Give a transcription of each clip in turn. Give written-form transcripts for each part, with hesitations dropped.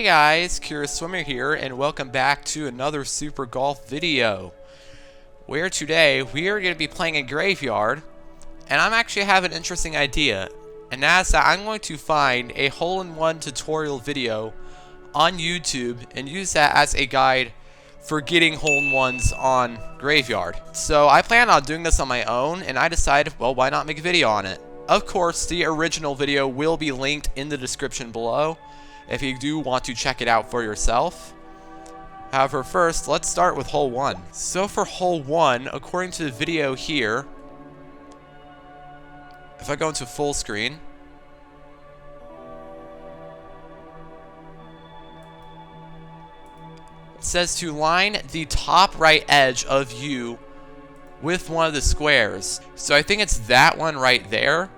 Hey guys, Curious Swimmer here, and welcome back to another Super Golf video. Where today we are going to be playing a graveyard, and I'm actually have an interesting idea. And that's that I'm going to find a hole-in-one tutorial video on YouTube and use that as a guide for getting hole-in-ones on graveyard. So I plan on doing this on my own, and I decided, well, why not make a video on it? Of course, the original video will be linked in the description below if you do want to check it out for yourself. However, first, let's start with hole 1. So for hole 1, according to the video here, if I go into full screen, it says to line the top right edge of U with one of the squares. So I think it's that one right there.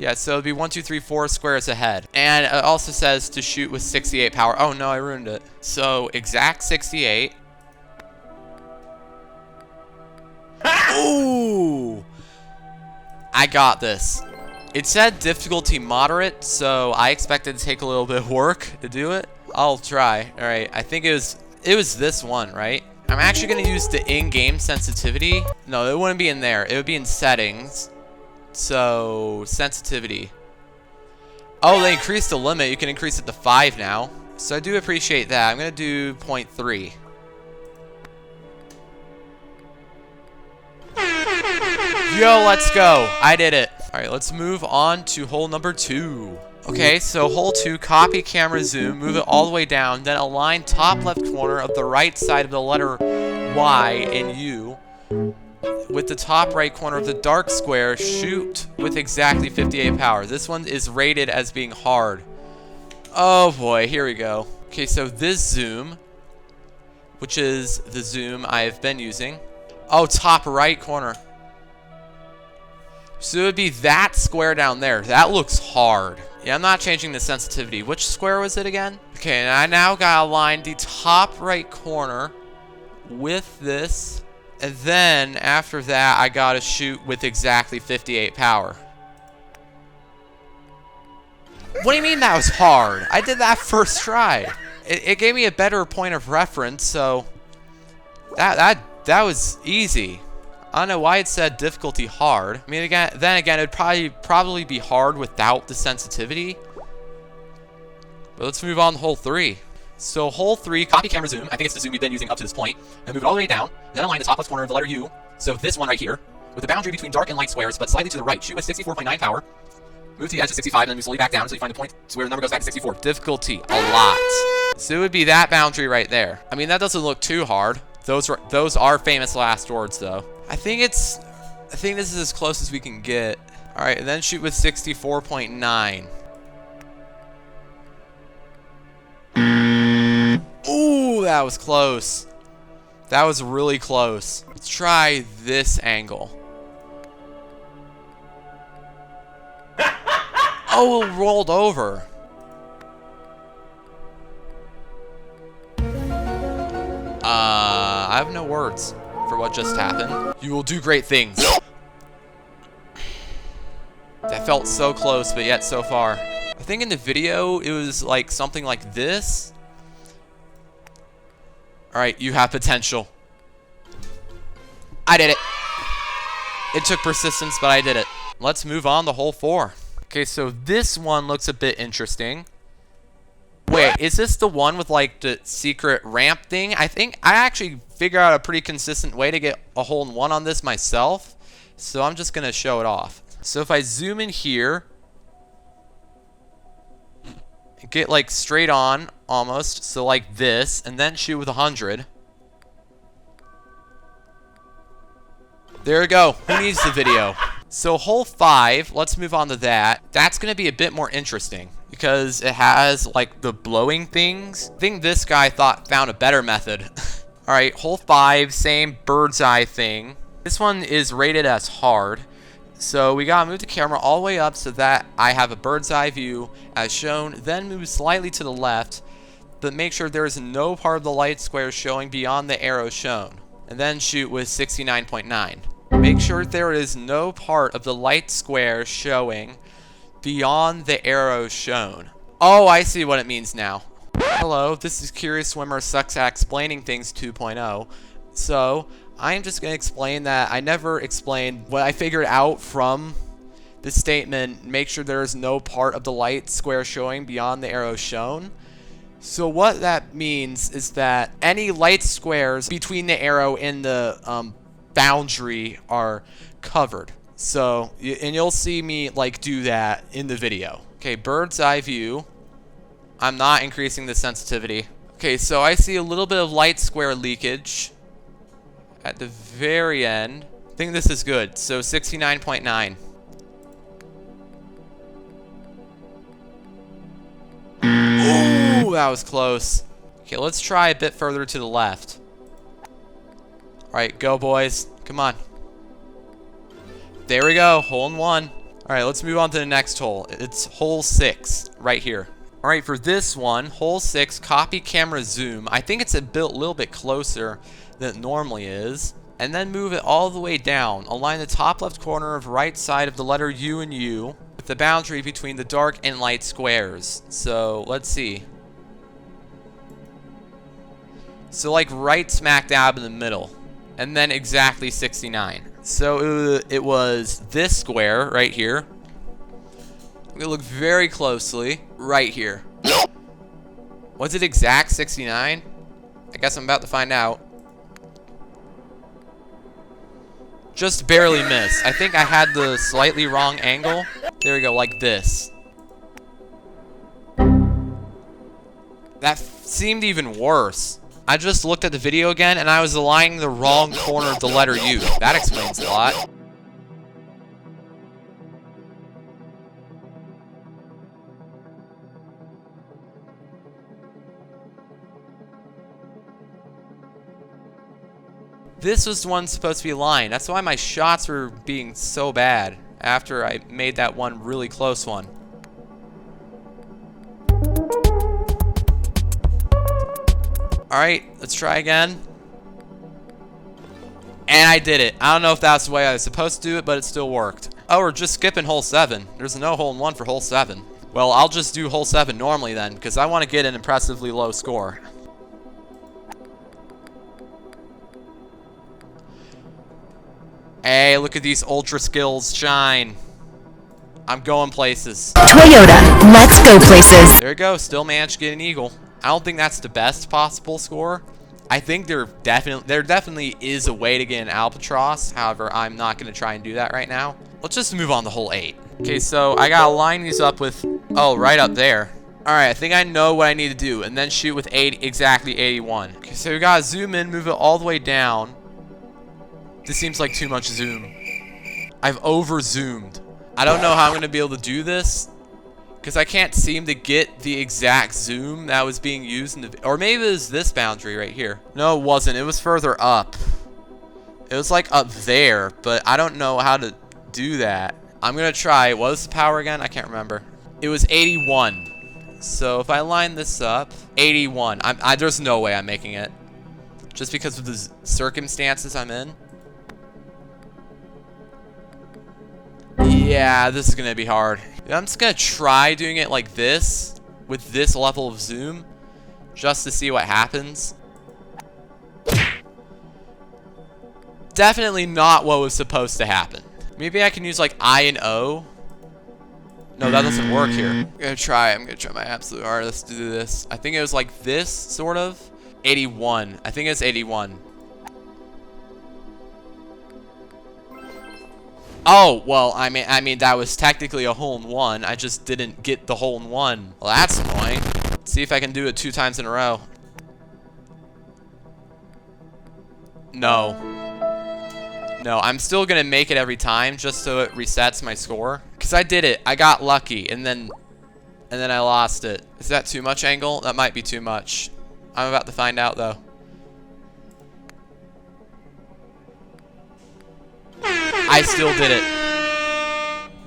Yeah, so it'll be 1, 2, 3, 4 squares ahead. And it also says to shoot with 68 power. Oh no, I ruined it. So exact 68. Ooh! I got this. It said difficulty moderate, so I expected to take a little bit of work to do it. I'll try. Alright, I think it was this one, right? I'm actually going to use the in-game sensitivity. No, it wouldn't be in there. It would be in settings. So, sensitivity. Oh, they increased the limit. You can increase it to 5 now. So I do appreciate that. I'm going to do 0.3. Yo, let's go. I did it. Alright, let's move on to hole number 2. Okay, so hole 2, copy camera zoom, move it all the way down, then align top left corner of the right side of the letter Y in U with the top right corner of the dark square, shoot with exactly 58 power. This one is rated as being hard. Oh boy, here we go. Okay, so this zoom, which is the zoom I've been using. Oh, top right corner. So it would be that square down there. That looks hard. Yeah, I'm not changing the sensitivity. Which square was it again? Okay, and I now gotta align the top right corner with this. And then, after that, I gotta shoot with exactly 58 power. What do you mean that was hard? I did that first try. It gave me a better point of reference, so that was easy. I don't know why it said difficulty hard. I mean, then again, it'd probably be hard without the sensitivity. But let's move on to hole 3. So hole 3, copy camera zoom. I think it's the zoom we've been using up to this point. And move it all the way down. Then align the top left corner of the letter U. So this one right here, with a boundary between dark and light squares, but slightly to the right. Shoot with 64.9 power. Move to the edge of 65, and then move slowly back down until you find the point where the number goes back to 64. Difficulty, a lot. So it would be that boundary right there. I mean, that doesn't look too hard. Those are famous last words, though. I think this is as close as we can get. All right, and then shoot with 64.9. Ooh, that was close. That was really close. Let's try this angle. Oh, it rolled over. I have no words for what just happened. You will do great things. That felt so close, but yet so far. I think in the video, it was like something like this. Alright, you have potential. I did it. It took persistence, but I did it. Let's move on to hole 4. Okay, so this one looks a bit interesting. Wait, is this the one with like the secret ramp thing? I think I actually figured out a pretty consistent way to get a hole-in-one on this myself. So I'm just going to show it off. So if I zoom in here, get like straight on almost, so like this, and then shoot with 100. There we go. Who needs the video? So hole 5, let's move on to that. That's going to be a bit more interesting because it has like the blowing things. I think this guy found a better method. All right, hole 5, same bird's eye thing. This one is rated as hard. So we gotta move the camera all the way up so that I have a bird's eye view as shown, then move slightly to the left, but make sure there is no part of the light square showing beyond the arrow shown, and then shoot with 69.9. Make sure there is no part of the light square showing beyond the arrow shown. Oh, I see what it means now. Hello, this is Curious Swimmer Sucks at Explaining Things 2.0. So, I'm just going to explain that I never explained what I figured out from this statement. Make sure there is no part of the light square showing beyond the arrow shown. So what that means is that any light squares between the arrow and the boundary are covered. So, and you'll see me like do that in the video. Okay, bird's eye view. I'm not increasing the sensitivity. Okay, so I see a little bit of light square leakage at the very end. I think this is good. So 69.9. Ooh, that was close. Okay, let's try a bit further to the left. Alright, go boys. Come on. There we go. Hole in one. Alright, let's move on to the next hole. It's hole 6 right here. Alright, for this one, hole 6, copy camera zoom. I think it's a little bit closer than it normally is. And then move it all the way down. Align the top left corner of right side of the letter U and U with the boundary between the dark and light squares. So, let's see. So, like right smack dab in the middle. And then exactly 69. So, it was this square right here. I'm gonna look very closely right here. Was it exact 69? I guess I'm about to find out. Just barely missed. I think I had the slightly wrong angle. There we go, like this. That seemed even worse. I just looked at the video again and I was aligning the wrong corner of the letter U. That explains a lot. This was the one supposed to be aligned. That's why my shots were being so bad after I made that one really close one. Alright, let's try again. And I did it. I don't know if that's the way I was supposed to do it, but it still worked. Oh, we're just skipping hole 7. There's no hole in one for hole 7. Well, I'll just do hole 7 normally then, because I want to get an impressively low score. Hey, look at these ultra skills shine. I'm going places. Toyota, let's go places. There we go, still managed to get an eagle. I don't think that's the best possible score. I think there definitely is a way to get an albatross. However, I'm not going to try and do that right now. Let's just move on to hole 8. Okay, so I got to line these up with, oh, right up there. Alright, I think I know what I need to do. And then shoot with exactly 81. Okay, so we got to zoom in, move it all the way down. This seems like too much zoom. I've over-zoomed. I don't know how I'm going to be able to do this, because I can't seem to get the exact zoom that was being used in the... Or maybe it was this boundary right here. No, it wasn't. It was further up. It was like up there, but I don't know how to do that. I'm going to try. What was the power again? I can't remember. It was 81. So if I line this up, 81. There's no way I'm making it. Just because of the circumstances I'm in. Yeah, this is going to be hard. I'm just going to try doing it like this, with this level of zoom, just to see what happens. Definitely not what was supposed to happen. Maybe I can use like I and O. No, that doesn't work here. I'm going to try my absolute hardest to do this. I think it was like this, sort of. 81. I think it's 81. Oh, well, I mean that was technically a hole in one. I just didn't get the hole in one. Well, that's annoying. Let's see if I can do it 2 times in a row. No. No, I'm still gonna make it every time just so it resets my score. Cause I did it. I got lucky, and then I lost it. Is that too much angle? That might be too much. I'm about to find out though. I still did it,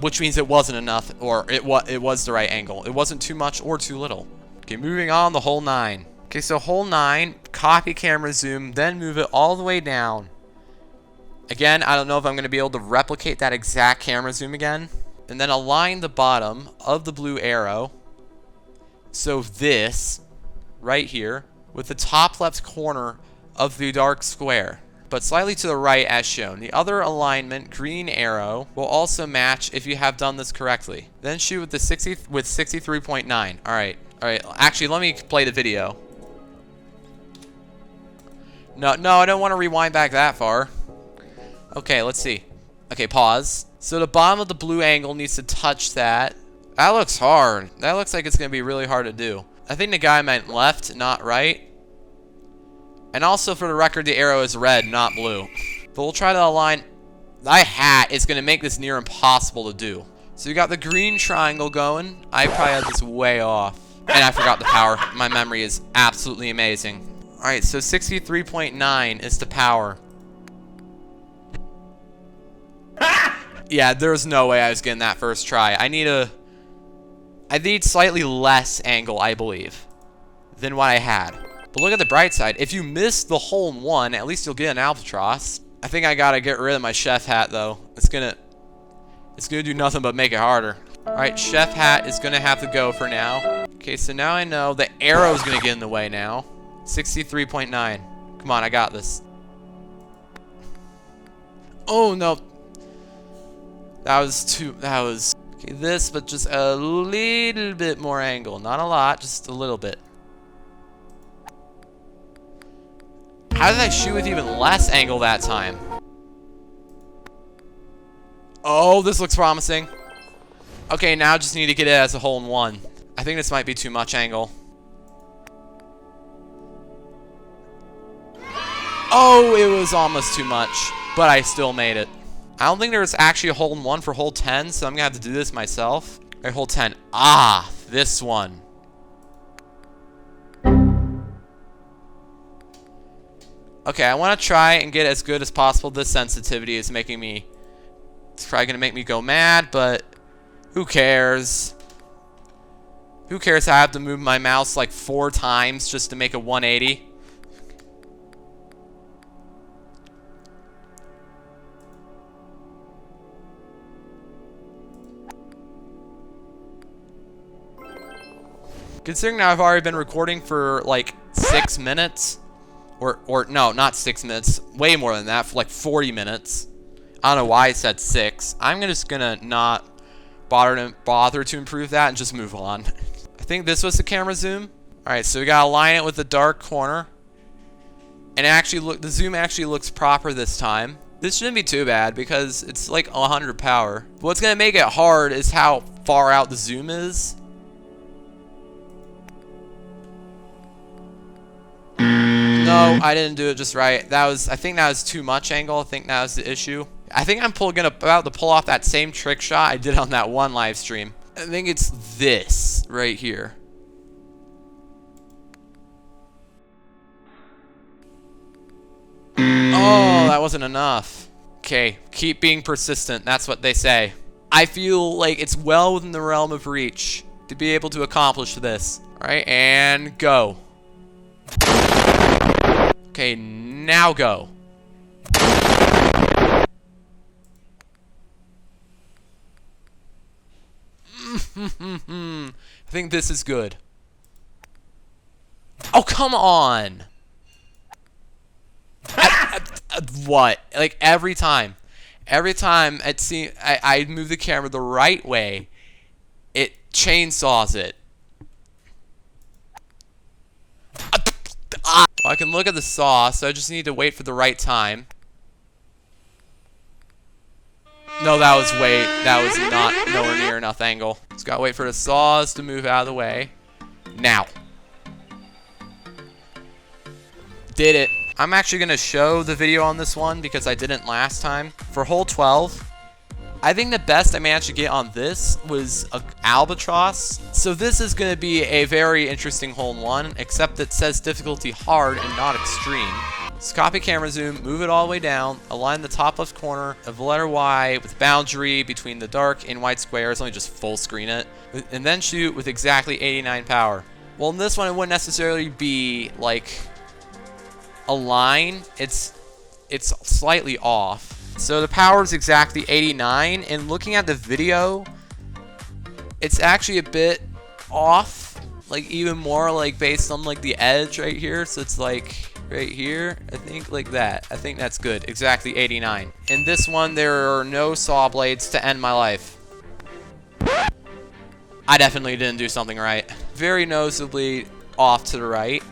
which means it wasn't enough, or it was the right angle. It wasn't too much or too little. Okay, moving on to hole 9. Okay, so hole 9, copy camera zoom, then move it all the way down. Again, I don't know if I'm going to be able to replicate that exact camera zoom again. And then align the bottom of the blue arrow. So this, right here, with the top left corner of the dark square, but slightly to the right as shown. The other alignment, green arrow, will also match if you have done this correctly. Then shoot with the 63.9. Alright. Alright. Actually, let me play the video. No, I don't want to rewind back that far. Okay, let's see. Okay, pause. So the bottom of the blue angle needs to touch that. That looks hard. That looks like it's going to be really hard to do. I think the guy meant left, not right. And also, for the record, the arrow is red, not blue. But we'll try to align. That hat is going to make this near impossible to do. So you got the green triangle going. I probably had this way off. And I forgot the power. My memory is absolutely amazing. Alright, so 63.9 is the power. Yeah, there's no way I was getting that first try. I need slightly less angle, I believe, than what I had. But look at the bright side. If you miss the hole in one, at least you'll get an albatross. I think I gotta get rid of my chef hat though. It's gonna do nothing but make it harder. Alright, chef hat is gonna have to go for now. Okay, so now I know the arrow's gonna get in the way now. 63.9. Come on, I got this. Oh no. That was okay, this, but just a little bit more angle. Not a lot, just a little bit. How did I shoot with even less angle that time? Oh, this looks promising. Okay, now I just need to get it as a hole in one. I think this might be too much angle. Oh, it was almost too much, but I still made it. I don't think there's actually a hole in one for hole 10, so I'm gonna have to do this myself. Alright, hole 10. Ah, this one. Okay, I want to try and get as good as possible. This sensitivity is making me... It's probably gonna make me go mad, but who cares? Who cares? I have to move my mouse like 4 times just to make a 180. Considering now I've already been recording for like 6 minutes, or no, not 6 minutes, way more than that, for like 40 minutes. I don't know why I said 6. I'm just gonna not bother to improve that and just move on. I think this was the camera zoom. All right, so we gotta align it with the dark corner, and the zoom actually looks proper this time. This shouldn't be too bad because it's like 100 power. What's gonna make it hard is how far out the zoom is. No, I didn't do it just right. I think that was too much angle. I think that was the issue. I think I'm about to pull off that same trick shot I did on that one live stream. I think it's this right here. Oh, that wasn't enough. Okay, keep being persistent. That's what they say. I feel like it's well within the realm of reach to be able to accomplish this. All right, and go. Okay, now go. I think this is good. Oh, come on. What? Like every time I move the camera the right way, it chainsaws it. I can look at the saw, so I just need to wait for the right time. No, that was not nowhere near enough angle. Just gotta wait for the saws to move out of the way. Now. Did it. I'm actually gonna show the video on this one because I didn't last time. For hole 12, I think the best I managed to get on this was an albatross. So this is going to be a very interesting hole in one, except it says difficulty hard and not extreme. Just copy camera zoom, move it all the way down, align the top left corner of the letter Y with boundary between the dark and white squares. Let me just full screen it. And then shoot with exactly 89 power. Well, in this one, it wouldn't necessarily be like a line. It's slightly off. So the power is exactly 89, and looking at the video, It's actually a bit off, like even more like based on like the edge right here. So it's like right here, I think like that. I think that's good. Exactly 89. In this one, there are no saw blades to end my life. I definitely didn't do something right. Very noticeably off to the right.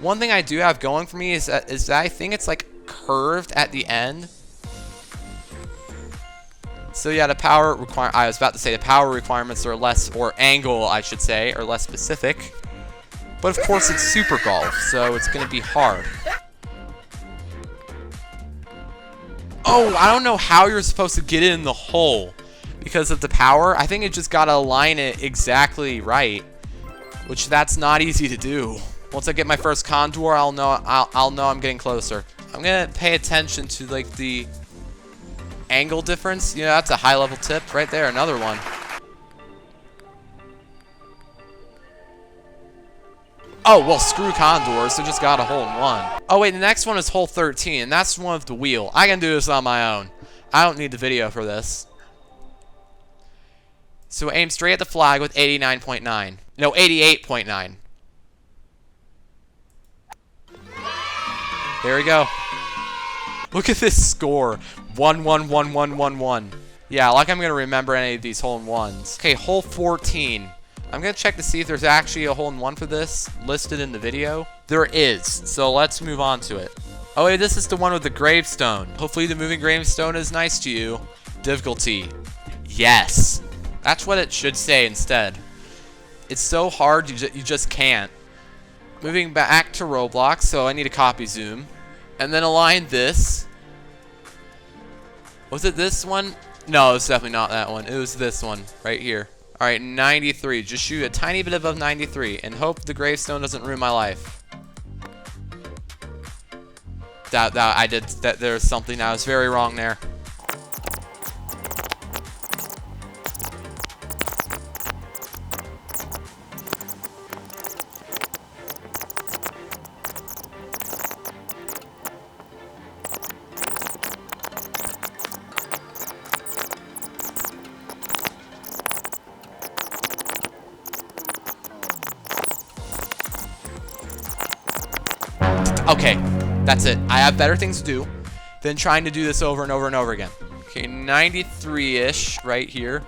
One thing I do have going for me is that I think it's like curved at the end. So yeah, the power I was about to say the power requirements are less, or angle I should say, are less specific. But of course it's Super Golf, so it's gonna be hard. Oh, I don't know how you're supposed to get it in the hole because of the power. I think you just gotta align it exactly right, which that's not easy to do. Once I get my first contour, I'll know I'm getting closer. I'm gonna pay attention to like the angle difference. You know, that's a high level tip right there. Another one. Oh, well, screw contours, so just got a hole in one. Oh, wait, the next one is hole 13, and that's one with the wheel. I can do this on my own. I don't need the video for this. So aim straight at the flag with 89.9. No, 88.9. There we go. Look at this score. 1, 1, 1, 1, 1, 1. Yeah, like I'm going to remember any of these hole-in-ones. Okay, hole 14. I'm going to check to see if there's actually a hole-in-one for this listed in the video. There is, so let's move on to it. Oh, wait, this is the one with the gravestone. Hopefully the moving gravestone is nice to you. Difficulty. Yes. That's what it should say instead. It's so hard, you just can't. Moving back to Roblox, so I need a copy zoom. And then align this. Was it this one? No, it's definitely not that one. It was this one right here. All right, 93. Just shoot a tiny bit above 93 and hope the gravestone doesn't ruin my life. There's something I was very wrong there. Okay, that's it. I have better things to do than trying to do this over and over and over again. Okay, 93-ish right here.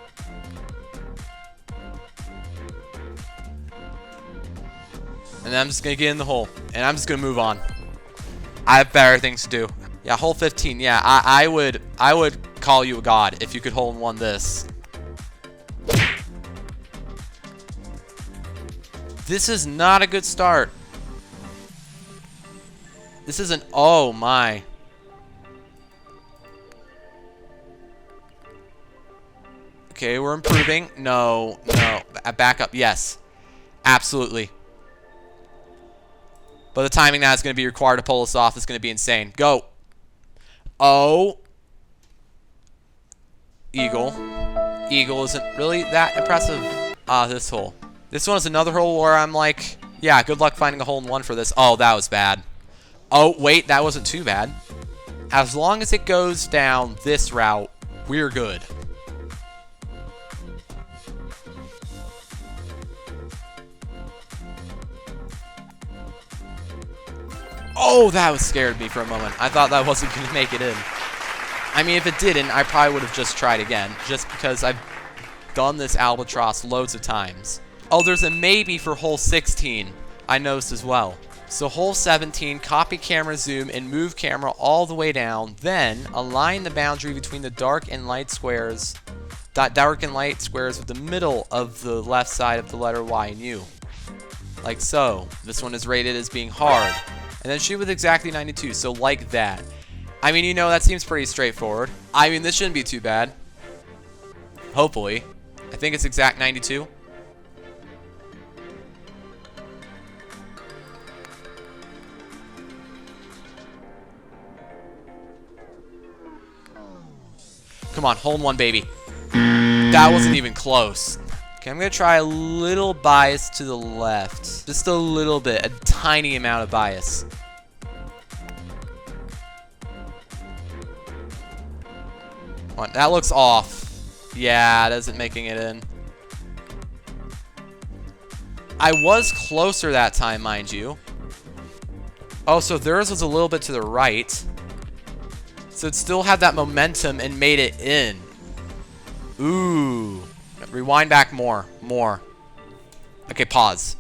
And then I'm just going to get in the hole. And I'm just going to move on. I have better things to do. Yeah, hole 15. Yeah, I would call you a god if you could hole in one this. This is not a good start. This isn't, oh my. Okay, we're improving. No. Back up, yes. Absolutely. But the timing now is going to be required to pull this off is going to be insane. Go. Oh. Eagle. Eagle isn't really that impressive. This hole. This one is another hole where I'm like, yeah, good luck finding a hole in one for this. Oh, that was bad. Oh, wait, that wasn't too bad. As long as it goes down this route, we're good. Oh, that was scared me for a moment. I thought that wasn't going to make it in. I mean, if it didn't, I probably would have just tried again, just because I've done this albatross loads of times. Oh, there's a maybe for hole 16, I noticed as well. So hole 17, copy camera zoom and move camera all the way down. Then align the boundary between the dark and light squares. Dark and light squares with the middle of the left side of the letter Y and U. Like so. This one is rated as being hard. And then shoot with exactly 92. So like that. I mean, you know, that seems pretty straightforward. I mean, this shouldn't be too bad. Hopefully. I think it's exact 92. Come on, hole in one, baby. That wasn't even close. Okay, I'm going to try a little bias to the left. Just a little bit. A tiny amount of bias. Come on, that looks off. Yeah, it isn't making it in. I was closer that time, mind you. Oh, so theirs was a little bit to the right. So it still had that momentum and made it in. Ooh. Rewind back more. More. Okay, pause.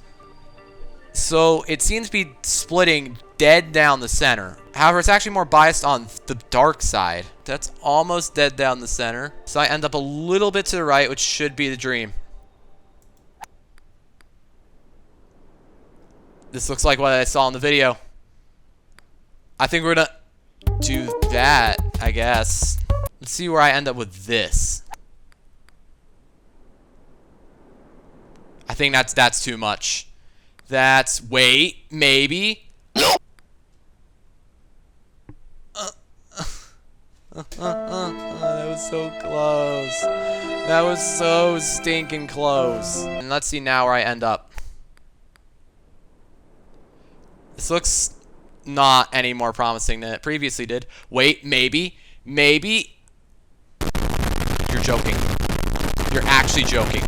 So it seems to be splitting dead down the center. However, it's actually more biased on the dark side. That's almost dead down the center. So I end up a little bit to the right, which should be the dream. This looks like what I saw in the video. I think we're gonna do that, I guess. Let's see where I end up with this. I think that's too much. Wait, maybe. That was so close. That was so stinking close. And let's see now where I end up. This looks not any more promising than it previously did. Wait, maybe. Maybe. You're joking. You're actually joking.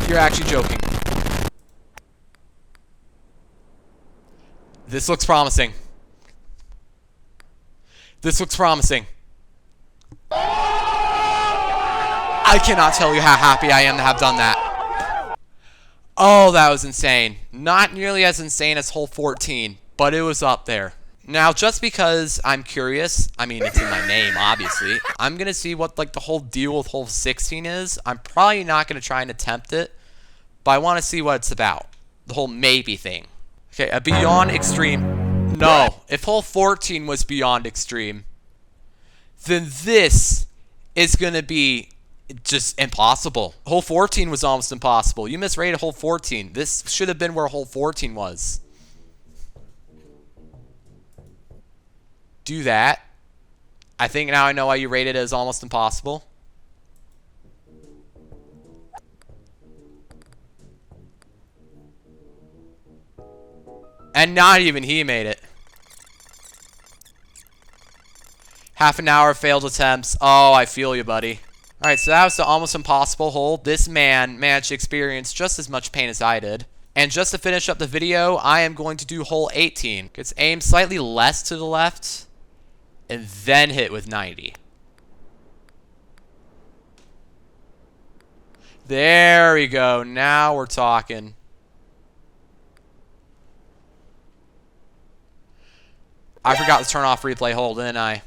You're actually joking. This looks promising. This looks promising. I cannot tell you how happy I am to have done that. Oh, that was insane. Not nearly as insane as hole 14, but it was up there. Now, just because I'm curious, I mean, it's in my name, obviously, I'm going to see what, like, the whole deal with hole 16 is. I'm probably not going to try and attempt it, but I want to see what it's about. The whole maybe thing. Okay, a beyond extreme. No, if hole 14 was beyond extreme, then this is going to be just impossible. Hole 14 was almost impossible. You misrated hole 14. This should have been where hole 14 was. Do that. I think now I know why you rated it as almost impossible. And not even he made it. Half an hour of failed attempts. Oh, I feel you, buddy. Alright, so that was the almost impossible hole. This man managed to experience just as much pain as I did. And just to finish up the video, I am going to do hole 18. It's aimed slightly less to the left, and then hit with 90. There we go. Now we're talking. I forgot to turn off replay hold, didn't I?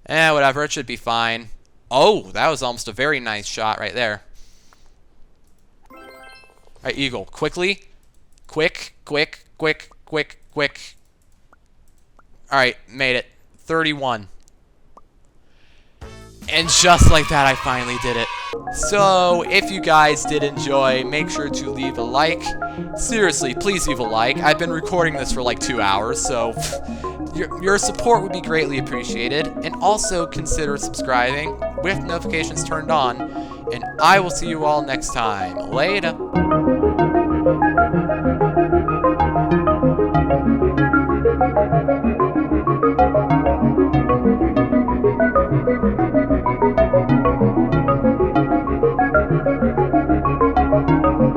Whatever. It should be fine. Oh, that was almost a very nice shot right there. Alright, Eagle. Quickly. Quick. Alright, made it. 31. And just like that, I finally did it. So, if you guys did enjoy, make sure to leave a like. Seriously, please leave a like. I've been recording this for like 2 hours, so your support would be greatly appreciated. And also consider subscribing with notifications turned on. And I will see you all next time. Later.